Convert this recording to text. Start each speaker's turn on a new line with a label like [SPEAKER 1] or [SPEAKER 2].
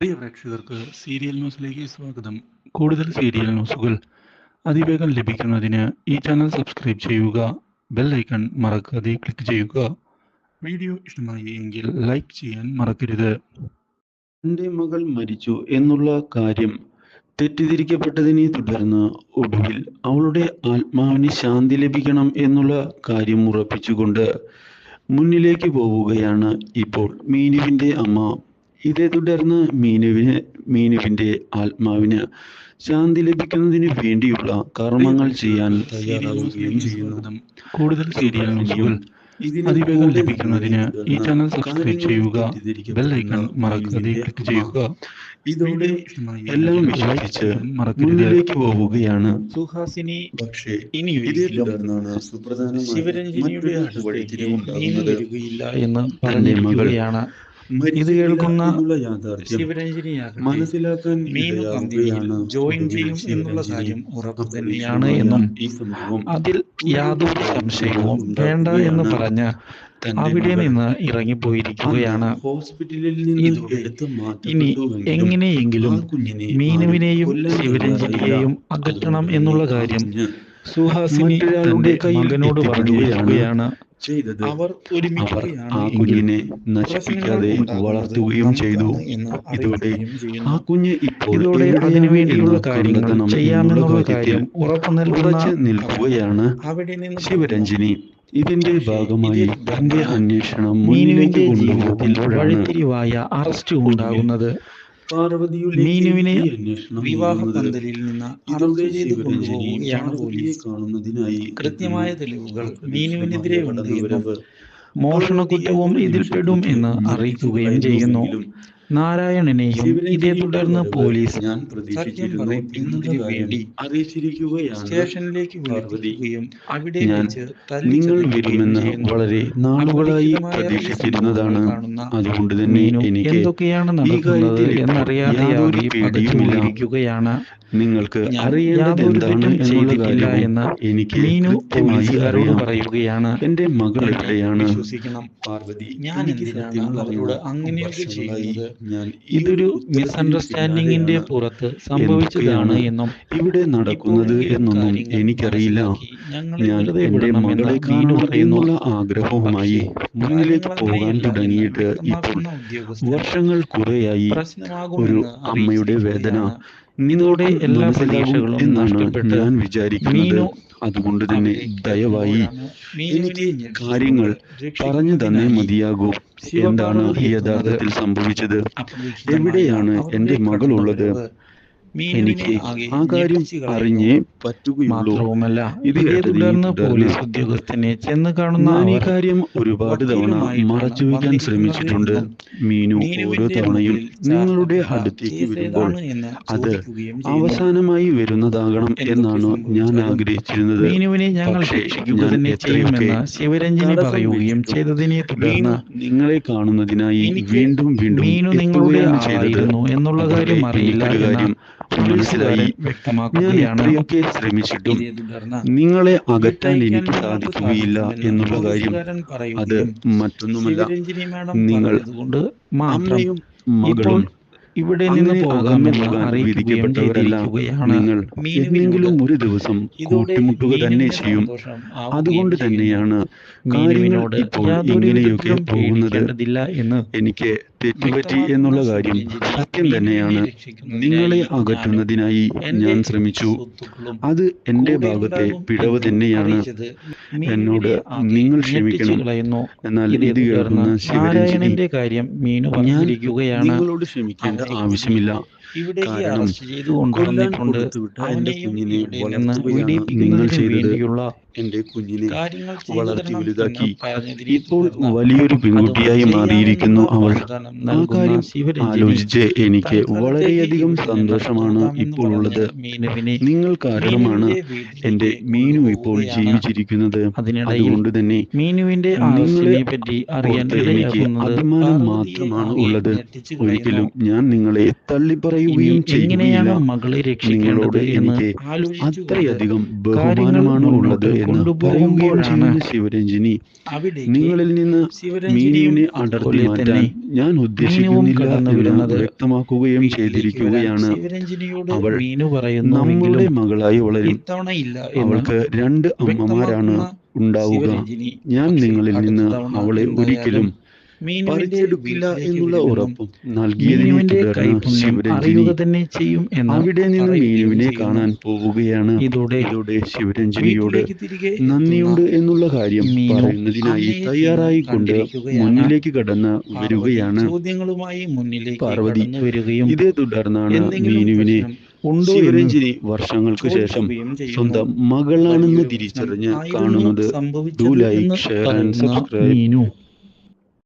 [SPEAKER 1] പ്രിയ പ്രേക്ഷകർക്ക് സീരിയൽ ന്യൂസിലേക്ക് സ്വാഗതം. കൂടുതൽ സീരിയൽ ന്യൂസുകൾ അതിവേഗം ലഭിക്കുന്നതിന് ഈ ചാനൽ സബ്സ്ക്രൈബ് ചെയ്യുക. ബെൽ ഐക്കൺ മറക്കാതെ ക്ലിക്ക് ചെയ്യുക. വീഡിയോ ഇഷ്ടമായി എങ്കിൽ ലൈക്ക് ചെയ്യാൻ മറക്കരുത്.
[SPEAKER 2] തന്റെ മകൾ മരിച്ചു എന്നുള്ള കാര്യം തെറ്റിദ്ധരിക്കപ്പെട്ടതിനെ തുടർന്ന് ഒടുവിൽ അവളുടെ ആത്മാവിന് ശാന്തി ലഭിക്കണം എന്നുള്ള കാര്യം ഉറപ്പിച്ചുകൊണ്ട് മുന്നിലേക്ക് പോവുകയാണ് ഇപ്പോൾ മീനുവിന്റെ അമ്മ. ഇതേ തുടർന്ന് മീനുവിന്റെ ആത്മാവിന് ശാന്തി ലഭിക്കുന്നതിന് വേണ്ടിയുള്ള കർമ്മങ്ങൾ ചെയ്യാൻ തയ്യാറാവുകയും ചെയ്യുന്നു.
[SPEAKER 1] കൂടുതൽ സീരിയൽ ന്യൂസുകൾ അതിവേഗം ലഭിക്കുന്നതിന് ഈ ചാനൽ സബ്സ്ക്രൈബ് ചെയ്യുക. ബെൽ ഐക്കൺ മറക്കാതെ ക്ലിക്ക് ചെയ്യുക.
[SPEAKER 2] ഇതോടെ എല്ലാം വിശ്വസിച്ച് മുന്നിലേക്ക് പോവുകയാണ് സുഹാസിനി. പക്ഷേ ഇതേ തുടർന്നാണ്
[SPEAKER 3] ശിവരഞ്ജനിയുടെ വഴിത്തിരിവുണ്ടാകുകയില്ല എന്ന് പറഞ്ഞിരിക്കുകയാണ്. ഇത് കേൾക്കുന്ന
[SPEAKER 2] മനസ്സിലാക്കാൻ
[SPEAKER 3] മീനു കമ്പനിയിൽ ജോയിൻ ചെയ്യും എന്നുള്ള കാര്യം ഉറപ്പ് തന്നെയാണ് എന്നും അതിൽ യാതൊരു സംശയവും വേണ്ട എന്ന് പറഞ്ഞ് അവിടെ നിന്ന് ഇറങ്ങിപ്പോയിരിക്കുകയാണ്.
[SPEAKER 2] ഹോസ്പിറ്റലിൽ നിന്ന്
[SPEAKER 3] ഇനി എങ്ങനെയെങ്കിലും മീനുവിനെയും ശിവരഞ്ജനിയെയും അകറ്റണം എന്നുള്ള കാര്യം സുഹാസിനി തന്റെ മകനോട് പറയുകയാണ്. അവർ
[SPEAKER 2] ആ കുഞ്ഞിനെ നശിപ്പിക്കാതെ വളർത്തുകയും ചെയ്തു. ഇതോടെ ആ കുഞ്ഞ്
[SPEAKER 3] ഇതോടെ അതിനുവേണ്ടിയുള്ള കാര്യങ്ങൾ ചെയ്യാമെന്നുള്ള കാര്യം ഉറപ്പു
[SPEAKER 2] ഉറച്ചു നിൽക്കുകയാണ് ശിവരഞ്ജനി. ഇതിന്റെ ഭാഗമായി തന്റെ അന്വേഷണം മുന്നിലേക്ക് കൊണ്ടുപോകുമ്പോഴാണ്
[SPEAKER 3] വഴിത്തിരിവായ അറസ്റ്റ് ഉണ്ടാകുന്നത്. മീനുവിനെ വിവാഹ പന്തലിൽ നിന്ന് അറസ്റ്റ് ചെയ്ത് കൊണ്ടുപോവുകയാണ് പോലീസ്.
[SPEAKER 2] കാണുന്നതിനായി
[SPEAKER 3] കൃത്യമായ തെളിവുകൾ മീനുവിനെതിരെ ഉണ്ട് എന്നും മോഷണ കുറ്റവും ഇതിൽ പെടും എന്ന് അറിയിക്കുകയും ചെയ്യുന്നു. നാരായണനെയും ഇതേ തുടർന്ന് പോലീസ് സത്യം പറയിപ്പിക്കുന്നതിന് വേണ്ടി സ്റ്റേഷനിലേക്ക് വിളിക്കുകയും അവിടെ
[SPEAKER 2] നിങ്ങൾ വരുമെന്ന് വളരെ നാളുകളായി പ്രതീക്ഷിച്ചിരുന്നതാണ്. അതുകൊണ്ട് തന്നെ എനിക്ക്
[SPEAKER 3] എന്തൊക്കെയാണ് നടക്കുന്നത് എന്നറിയാതെയായി പതിച്ചുകൊണ്ടിരിക്കുകയാണ്.
[SPEAKER 2] നിങ്ങൾക്ക് അറിയേണ്ടത് എന്താണ് എന്നുള്ള കാര്യം എനിക്ക്
[SPEAKER 3] പോലീസുകാരോട് പറയുകയാണ്.
[SPEAKER 2] എന്റെ മകൾ എവിടെയാണ്?
[SPEAKER 3] വിശ്വസിക്കണം പാർവതി, ഞാൻ എന്തിനാണ് അവരോട് അങ്ങനെയൊക്കെ ചെയ്യുന്നത്? ഇതൊരു മിസ്അണ്ടർസ്റ്റാൻഡിങ്ങിന്റെ പുറത്ത് സംഭവിച്ചതാണ് എന്നും
[SPEAKER 2] ഇവിടെ നടക്കുന്നത് എന്നൊന്നും എനിക്കറിയില്ല. ഞാൻ എന്റെ മകളെ കാണുമെന്നുള്ള ആഗ്രഹവുമായി മുന്നിലേക്ക് പോകാൻ തുടങ്ങിയിട്ട് ഇപ്പോൾ വർഷങ്ങൾ കുറേയായി. ഒരു അമ്മയുടെ വേദന നിങ്ങളുടെ എല്ലാ പ്രതീക്ഷകളും എന്നാണ് ഞാൻ വിചാരിക്കുന്നത്. അതുകൊണ്ട് തന്നെ ദയവായി എനിക്ക് കാര്യങ്ങൾ പറഞ്ഞു തന്നേ മതിയാകൂ. എന്താണ് യഥാർത്ഥത്തിൽ സംഭവിച്ചത്? എവിടെയാണ് എന്റെ മകൾ ഉള്ളത്? എനിക്ക് ആ കാര്യം അറിഞ്ഞേ പറ്റുകയുള്ളൂ.
[SPEAKER 3] മാത്രവുമല്ല, ഇതേ തുടർന്ന് പോലീസ് ഉദ്യോഗസ്ഥനെ ചെന്ന് കാണുന്ന
[SPEAKER 2] ഞാൻ ഈ കാര്യം ഒരുപാട് തവണ മറച്ചു വയ്ക്കാൻ ശ്രമിച്ചിട്ടുണ്ട്. മീനു ഓരോ തവണയും നിങ്ങളുടെ അടുത്തേക്ക് വരുമ്പോൾ അത് അവസാനമായി വരുന്നതാകണം എന്നാണ് ഞാൻ ആഗ്രഹിച്ചിരുന്നത്.
[SPEAKER 3] മീനുവിനെ ഞങ്ങൾ രക്ഷിക്കുക തന്നെ ചെയ്യുമെന്ന് ശിവരഞ്ജനി പറയുകയും ചെയ്തതിനെ തുടർന്ന്
[SPEAKER 2] നിങ്ങളെ കാണുന്നതിനായി വീണ്ടും വീണ്ടും
[SPEAKER 3] മീനു നിങ്ങളുടെ ആളായിരുന്നു എന്നുള്ള കാര്യം അറിയില്ല എന്ന്
[SPEAKER 2] മനസ്സിലായി. ഞാൻ എത്രയൊക്കെ ശ്രമിച്ചിട്ടും നിങ്ങളെ അകറ്റാൻ എനിക്ക് സാധിക്കുകയില്ല എന്നുള്ള കാര്യം അത് മറ്റൊന്നുമല്ല, നിങ്ങൾ അമ്മയും മകളും
[SPEAKER 3] ഇവിടെ നിന്ന് പോകാമെന്ന്
[SPEAKER 2] വിധിക്കപ്പെട്ടവരെല്ലാം നിങ്ങൾ എന്തെങ്കിലും ഒരു ദിവസം കൂട്ടിമുട്ടുക തന്നെ ചെയ്യും. അതുകൊണ്ട് തന്നെയാണ് കാര്യങ്ങൾ ഇപ്പോൾ ഇങ്ങനെയൊക്കെ പോകുന്നത്. എനിക്ക് തെറ്റുപറ്റി എന്നുള്ള കാര്യം സത്യം തന്നെയാണ്. നിങ്ങളെ അകറ്റുന്നതിനായി ഞാൻ ശ്രമിച്ചു. അത് എന്റെ ഭാഗത്തെ പിഴവ് തന്നെയാണ്. എന്നോട് നിങ്ങൾ ക്ഷമിക്കണം. എന്നാൽ ഇത് കേൾക്കുന്ന ശിവരഞ്ജനി,
[SPEAKER 3] കാര്യം മീനു പറഞ്ഞിരിക്കുകയാണ്.
[SPEAKER 2] നിങ്ങളോട് ക്ഷമിക്കേണ്ട ആവശ്യമില്ല. കാരണം എന്റെ കുഞ്ഞിനെ നിങ്ങൾ ചെയ്തത് എന്റെ കുഞ്ഞിനെ വളർത്തി വലുതാക്കി ഇപ്പോൾ വലിയൊരു പെൺകുട്ടിയായി മാറിയിരിക്കുന്നു അവൾ. ആ കാര്യം ആലോചിച്ച് എനിക്ക് വളരെയധികം സന്തോഷമാണ് ഇപ്പോൾ ഉള്ളത്. നിങ്ങൾ കാരണമാണ് എന്റെ മീനു ഇപ്പോൾ ജീവിച്ചിരിക്കുന്നത്. അതുകൊണ്ട് തന്നെ നിങ്ങളെ പറ്റി അറിയാൻ എനിക്ക് അഭിമാനം മാത്രമാണ് ഉള്ളത്. ഒരിക്കലും ഞാൻ നിങ്ങളെ തള്ളിപ്പറയുകയും ചെയ്യുകയില്ല. നിങ്ങളോട് എനിക്ക് അത്രയധികം ബഹുമാനമാണ് ഉള്ളത് എന്ന് പറയുകയും ചെയ്യുന്ന ശിവരഞ്ജിനി, നിങ്ങളിൽ നിന്ന് മീനുവിനെ അടർത്തി മാറ്റാൻ ഞാൻ ഉദ്ദേശിക്കുന്നില്ല എന്ന് വ്യക്തമാക്കുകയും ചെയ്തിരിക്കുകയാണ്. അവൾ നമ്മുടെ മകളായി വളരും. അവൾക്ക് 2 അമ്മമാരാണ് ഉണ്ടാവുക. ഞാൻ നിങ്ങളിൽ നിന്ന് അവളെ ഒരിക്കലും പറിച്ചെടുക്കില്ല എന്നുള്ള ഉറപ്പും നൽകിയതിനെ തുടർന്ന് ശിവരഞ്ജിനി അവിടെ നിന്ന് മീനുവിനെ കാണാൻ പോവുകയാണ്. ഇതോടെ ശിവരഞ്ജിനിയോട് നന്ദിയുണ്ട് എന്നുള്ള കാര്യം പറയുന്നതിനായി തയ്യാറായിക്കൊണ്ട് മുന്നിലേക്ക് കടന്ന് വരികയാണ് പാർവതി. ഇതേ തുടർന്നാണ് മീനുവിനെ ശിവരഞ്ജിനി വർഷങ്ങൾക്ക് ശേഷം സ്വന്തം മകളാണെന്ന് തിരിച്ചറിഞ്ഞ് കാണുന്നത്. Do like, share and subscribe.